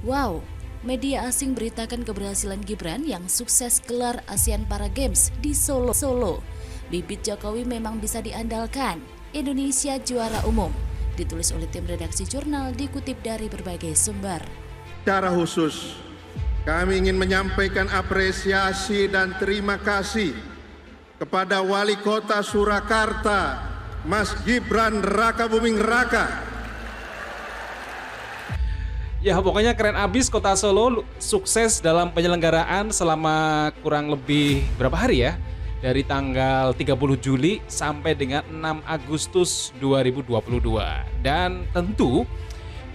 Wow, media asing beritakan keberhasilan Gibran yang sukses gelar ASEAN Para Games di Solo. Bibit Jokowi memang bisa diandalkan. Indonesia juara umum. Ditulis oleh tim redaksi jurnal, dikutip dari berbagai sumber. Secara khusus, kami ingin menyampaikan apresiasi dan terima kasih kepada Wali Kota Surakarta, Mas Gibran Rakabuming Raka. Ya, pokoknya keren abis Kota Solo sukses dalam penyelenggaraan selama kurang lebih berapa hari ya? Dari tanggal 30 Juli sampai dengan 6 Agustus 2022. Dan tentu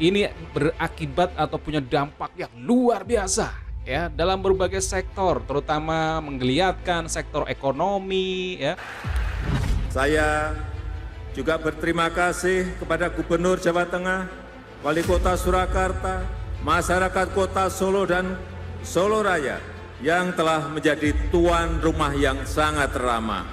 ini berakibat atau punya dampak yang luar biasa ya dalam berbagai sektor, terutama menggeliatkan sektor ekonomi ya. Saya juga berterima kasih kepada Gubernur Jawa Tengah, Wali Kota Surakarta, masyarakat Kota Solo dan Solo Raya yang telah menjadi tuan rumah yang sangat ramah.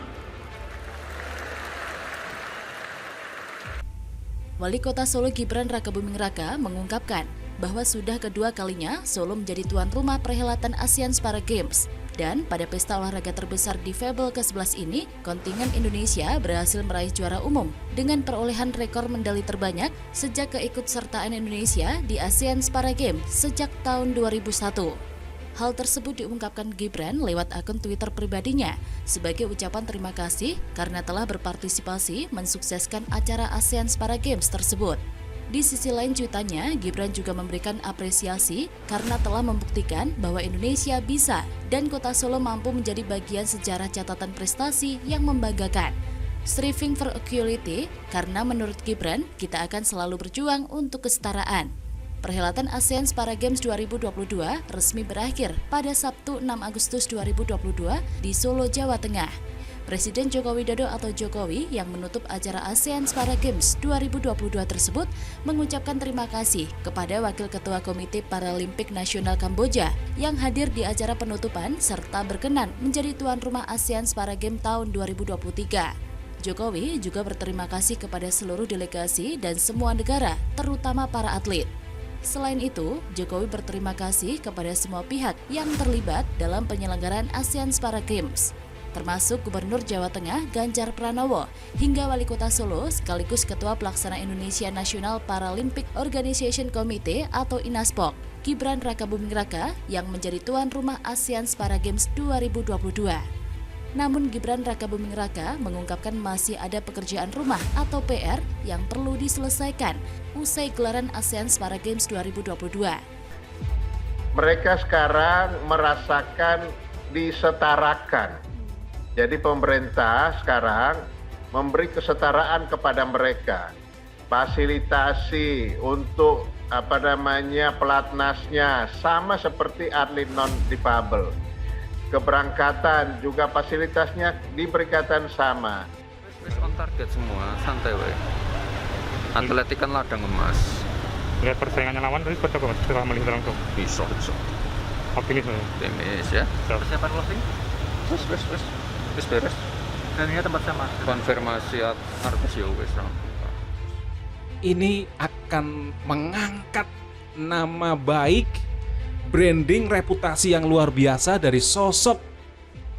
Wali Kota Solo Gibran Rakabuming Raka mengungkapkan bahwa sudah kedua kalinya Solo menjadi tuan rumah perhelatan ASEAN Para Games. Dan pada pesta olahraga terbesar di Febel ke-11 ini, kontingen Indonesia berhasil meraih juara umum dengan perolehan rekor medali terbanyak sejak keikutsertaan Indonesia di ASEAN Para Games sejak tahun 2001. Hal tersebut diungkapkan Gibran lewat akun Twitter pribadinya sebagai ucapan terima kasih karena telah berpartisipasi mensukseskan acara ASEAN Para Games tersebut. Di sisi lain cuitannya, Gibran juga memberikan apresiasi karena telah membuktikan bahwa Indonesia bisa dan Kota Solo mampu menjadi bagian sejarah catatan prestasi yang membanggakan. Striving for equality, karena menurut Gibran, kita akan selalu berjuang untuk kesetaraan. Perhelatan ASEAN Para Games 2022 resmi berakhir pada Sabtu 6 Agustus 2022 di Solo, Jawa Tengah. Presiden Joko Widodo atau Jokowi yang menutup acara ASEAN Para Games 2022 tersebut mengucapkan terima kasih kepada Wakil Ketua Komite Paralimpik Nasional Kamboja yang hadir di acara penutupan serta berkenan menjadi tuan rumah ASEAN Para Games tahun 2023. Jokowi juga berterima kasih kepada seluruh delegasi dan semua negara, terutama para atlet. Selain itu, Jokowi berterima kasih kepada semua pihak yang terlibat dalam penyelenggaraan ASEAN Para Games, termasuk Gubernur Jawa Tengah Ganjar Pranowo hingga Wali Kota Solo sekaligus Ketua Pelaksana Indonesia National Paralympic Organization Committee atau INASPOK, Gibran Rakabuming Raka yang menjadi tuan rumah ASEAN Para Games 2022. Namun Gibran Rakabuming Raka mengungkapkan masih ada pekerjaan rumah atau PR yang perlu diselesaikan usai gelaran ASEAN Para Games 2022. Mereka sekarang merasakan disetarakan. Jadi pemerintah sekarang memberi kesetaraan kepada mereka. Fasilitasi untuk pelatnasnya sama seperti atlet non-difabel. Keberangkatan juga fasilitasnya diberikan sama. Wis on target semua, santai wae. Atletik kan ladang emas. Lihat persaingannya lawan tadi seperti apa setelah melihat langsung? Bisa. Optimis ya? Optimis ya. Persiapan closing? Wis beres. Dan ini tempat sama? Konfirmasi artis ya wis. Ini akan mengangkat nama baik, branding, reputasi yang luar biasa dari sosok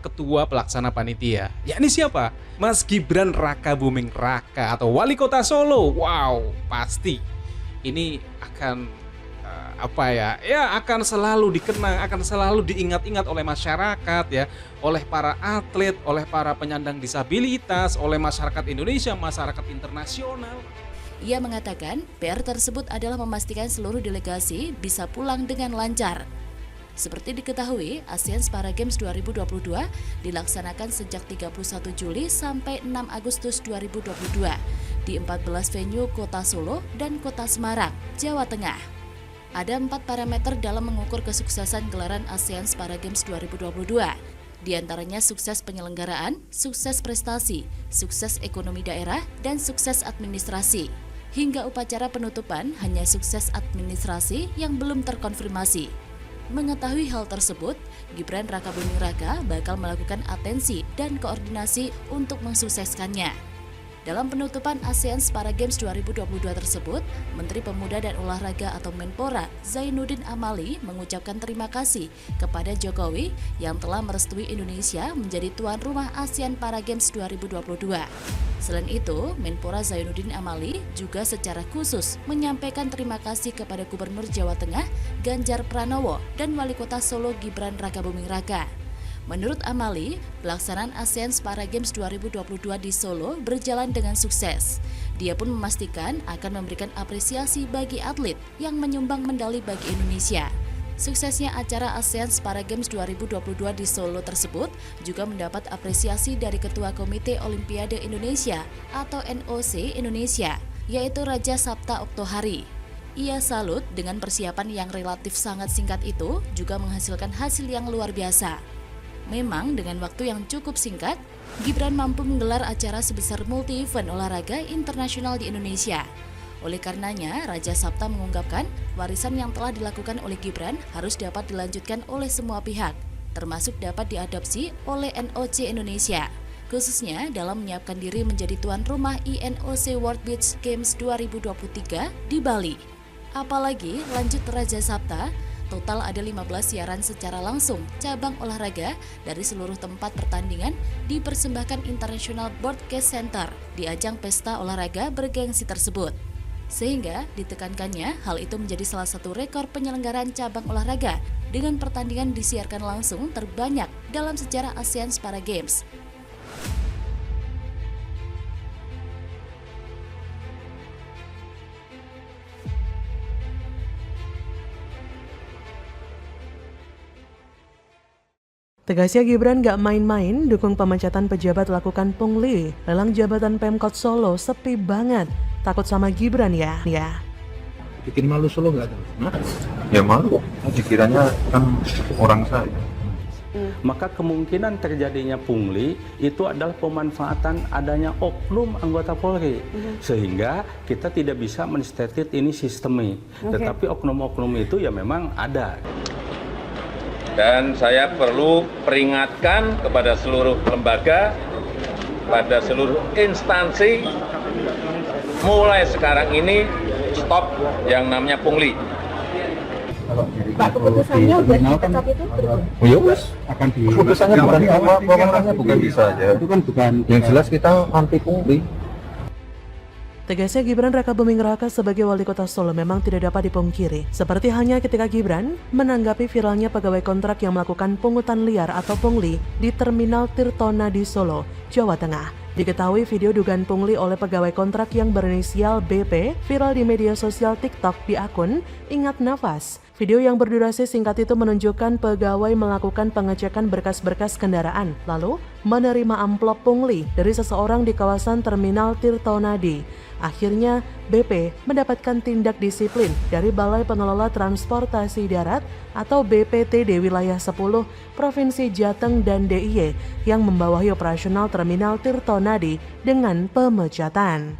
ketua pelaksana panitia. Yakni siapa? Mas Gibran Rakabuming Raka atau Wali Kota Solo. Wow, pasti ini akan akan selalu dikenang, akan selalu diingat-ingat oleh masyarakat ya, oleh para atlet, oleh para penyandang disabilitas, oleh masyarakat Indonesia, masyarakat internasional. Ia mengatakan PR tersebut adalah memastikan seluruh delegasi bisa pulang dengan lancar. Seperti diketahui, ASEAN Para Games 2022 dilaksanakan sejak 31 Juli sampai 6 Agustus 2022 di 14 venue Kota Solo dan Kota Semarang, Jawa Tengah. Ada 4 parameter dalam mengukur kesuksesan gelaran ASEAN Para Games 2022. Di antaranya sukses penyelenggaraan, sukses prestasi, sukses ekonomi daerah, dan sukses administrasi. Hingga upacara penutupan hanya sukses administrasi yang belum terkonfirmasi. Mengetahui hal tersebut, Gibran Rakabuming Raka bakal melakukan atensi dan koordinasi untuk mensukseskannya. Dalam penutupan ASEAN Para Games 2022 tersebut, Menteri Pemuda dan Olahraga atau Menpora Zainuddin Amali mengucapkan terima kasih kepada Jokowi yang telah merestui Indonesia menjadi tuan rumah ASEAN Para Games 2022. Selain itu, Menpora Zainuddin Amali juga secara khusus menyampaikan terima kasih kepada Gubernur Jawa Tengah Ganjar Pranowo dan Wali Kota Solo Gibran Rakabuming Raka. Menurut Amali, pelaksanaan ASEAN Para Games 2022 di Solo berjalan dengan sukses. Dia pun memastikan akan memberikan apresiasi bagi atlet yang menyumbang medali bagi Indonesia. Suksesnya acara ASEAN Para Games 2022 di Solo tersebut juga mendapat apresiasi dari Ketua Komite Olimpiade Indonesia atau NOC Indonesia, yaitu Raja Sapta Oktohari. Ia salut dengan persiapan yang relatif sangat singkat itu juga menghasilkan hasil yang luar biasa. Memang dengan waktu yang cukup singkat, Gibran mampu menggelar acara sebesar multi-event olahraga internasional di Indonesia. Oleh karenanya, Raja Sapta mengungkapkan warisan yang telah dilakukan oleh Gibran harus dapat dilanjutkan oleh semua pihak, termasuk dapat diadopsi oleh NOC Indonesia, khususnya dalam menyiapkan diri menjadi tuan rumah INOC World Beach Games 2023 di Bali. Apalagi, lanjut Raja Sapta, total ada 15 siaran secara langsung cabang olahraga dari seluruh tempat pertandingan dipersembahkan International Broadcast Center di ajang pesta olahraga bergengsi tersebut. Sehingga ditekankannya hal itu menjadi salah satu rekor penyelenggaraan cabang olahraga dengan pertandingan disiarkan langsung terbanyak dalam sejarah ASEAN Para Games. Tegasnya Gibran gak main-main dukung pemecatan pejabat lakukan pungli. Lelang jabatan Pemkot Solo sepi banget. Takut sama Gibran ya? Bikin malu Solo gak ada? Ya malu, dikiranya kan orang saya. Maka kemungkinan terjadinya pungli itu adalah pemanfaatan adanya oknum anggota Polri. Sehingga kita tidak bisa menstated ini sistemik. Tetapi oknum-oknum itu ya memang ada. Dan saya perlu peringatkan kepada seluruh lembaga, pada seluruh instansi, mulai sekarang ini stop yang namanya pungli. Pak, keputusannya udah tetap itu? Ya wes, akan di keputusannya bukan apa, bukan bisa aja. Itu kan bukan. Yang jelas kita anti pungli. Tegasnya Gibran Rakabuming Raka sebagai wali kota Solo memang tidak dapat dipungkiri. Seperti halnya ketika Gibran menanggapi viralnya pegawai kontrak yang melakukan pungutan liar atau pungli di Terminal Tirtona di Solo, Jawa Tengah. Diketahui video dugaan pungli oleh pegawai kontrak yang berinisial BP viral di media sosial TikTok di akun Ingat Nafas. Video yang berdurasi singkat itu menunjukkan pegawai melakukan pengecekan berkas-berkas kendaraan, lalu menerima amplop pungli dari seseorang di kawasan Terminal Tirtonadi. Akhirnya, BP mendapatkan tindak disiplin dari Balai Pengelola Transportasi Darat atau BPTD Wilayah 10 Provinsi Jateng dan DIY yang membawahi operasional Terminal Tirtonadi dengan pemecatan.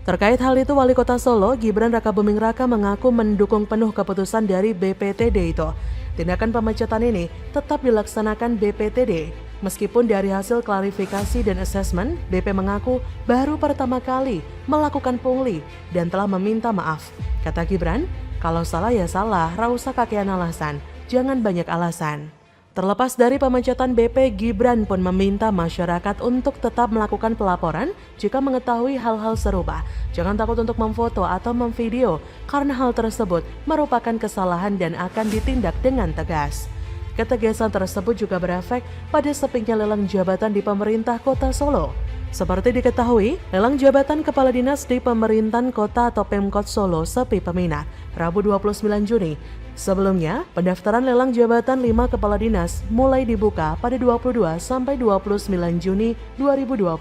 Terkait hal itu, Wali Kota Solo, Gibran Rakabuming Raka mengaku mendukung penuh keputusan dari BPTD itu. Tindakan pemecatan ini tetap dilaksanakan BPTD. Meskipun dari hasil klarifikasi dan asesmen, BP mengaku baru pertama kali melakukan pungli dan telah meminta maaf. Kata Gibran, kalau salah ya salah, ra usah kakean alasan, jangan banyak alasan. Terlepas dari pemecatan BP, Gibran pun meminta masyarakat untuk tetap melakukan pelaporan jika mengetahui hal-hal serupa. Jangan takut untuk memfoto atau memvideo karena hal tersebut merupakan kesalahan dan akan ditindak dengan tegas. Ketegasan tersebut juga berefek pada sepinya lelang jabatan di pemerintah kota Solo. Seperti diketahui, lelang jabatan kepala dinas di pemerintahan kota atau Pemkot Solo sepi peminat Rabu 29 Juni. Sebelumnya, pendaftaran lelang jabatan 5 kepala dinas mulai dibuka pada 22 sampai 29 Juni 2022.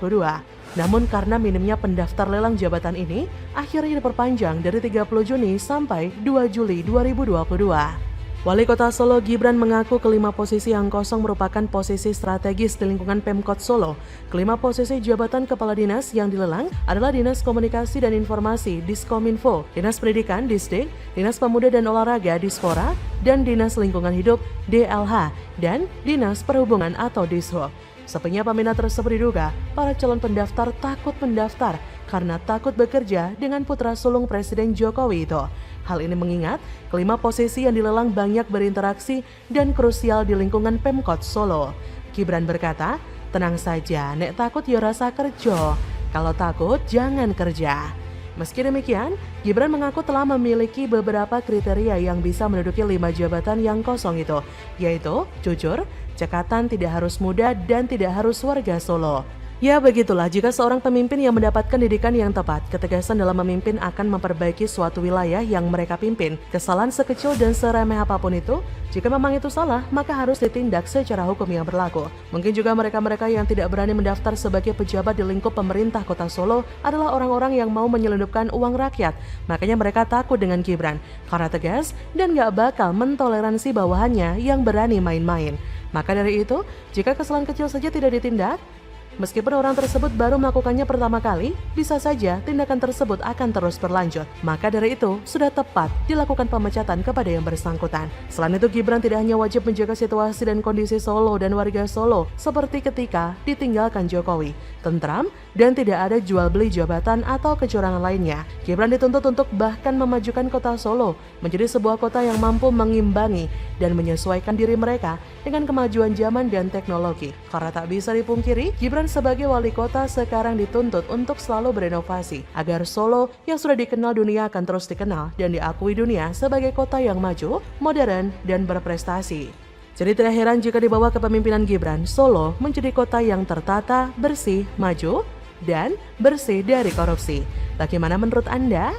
Namun karena minimnya pendaftar lelang jabatan ini, akhirnya diperpanjang dari 30 Juni sampai 2 Juli 2022. Wali Kota Solo Gibran mengaku kelima posisi yang kosong merupakan posisi strategis di lingkungan Pemkot Solo. Kelima posisi jabatan kepala dinas yang dilelang adalah Dinas Komunikasi dan Informasi Diskominfo, Dinas Pendidikan Disdik, Dinas Pemuda dan Olahraga Dispora, dan Dinas Lingkungan Hidup DLH, dan Dinas Perhubungan atau Dishub. Sepinya peminat tersebut diduga para calon pendaftar takut mendaftar karena takut bekerja dengan putra sulung Presiden Jokowi itu. Hal ini mengingat kelima posisi yang dilelang banyak berinteraksi dan krusial di lingkungan Pemkot Solo. Gibran berkata, "Tenang saja, nek takut ya rasa kerja. Kalau takut jangan kerja." Meski demikian, Gibran mengaku telah memiliki beberapa kriteria yang bisa menduduki 5 jabatan yang kosong itu, yaitu jujur, cekatan, tidak harus muda, dan tidak harus warga Solo. Ya begitulah, jika seorang pemimpin yang mendapatkan didikan yang tepat, ketegasan dalam memimpin akan memperbaiki suatu wilayah yang mereka pimpin. Kesalahan sekecil dan seremeh apapun itu, jika memang itu salah, maka harus ditindak secara hukum yang berlaku. Mungkin juga mereka-mereka yang tidak berani mendaftar sebagai pejabat di lingkup pemerintah Kota Solo adalah orang-orang yang mau menyelundupkan uang rakyat. Makanya mereka takut dengan Gibran, karena tegas dan gak bakal mentoleransi bawahannya yang berani main-main. Maka dari itu, jika kesalahan kecil saja tidak ditindak, meskipun orang tersebut baru melakukannya pertama kali, bisa saja tindakan tersebut akan terus berlanjut. Maka dari itu, sudah tepat dilakukan pemecatan kepada yang bersangkutan. Selain itu, Gibran tidak hanya wajib menjaga situasi dan kondisi Solo dan warga Solo seperti ketika ditinggalkan Jokowi, tentram, dan tidak ada jual beli jabatan atau kecurangan lainnya. Gibran dituntut untuk bahkan memajukan kota Solo menjadi sebuah kota yang mampu mengimbangi dan menyesuaikan diri mereka dengan kemajuan zaman dan teknologi. Karena tak bisa dipungkiri, Gibran sebagai wali kota sekarang dituntut untuk selalu berinovasi agar Solo yang sudah dikenal dunia akan terus dikenal dan diakui dunia sebagai kota yang maju, modern, dan berprestasi. Jadi tidak heran jika di bawah kepemimpinan Gibran, Solo menjadi kota yang tertata, bersih, maju, dan bersih dari korupsi. Bagaimana menurut Anda?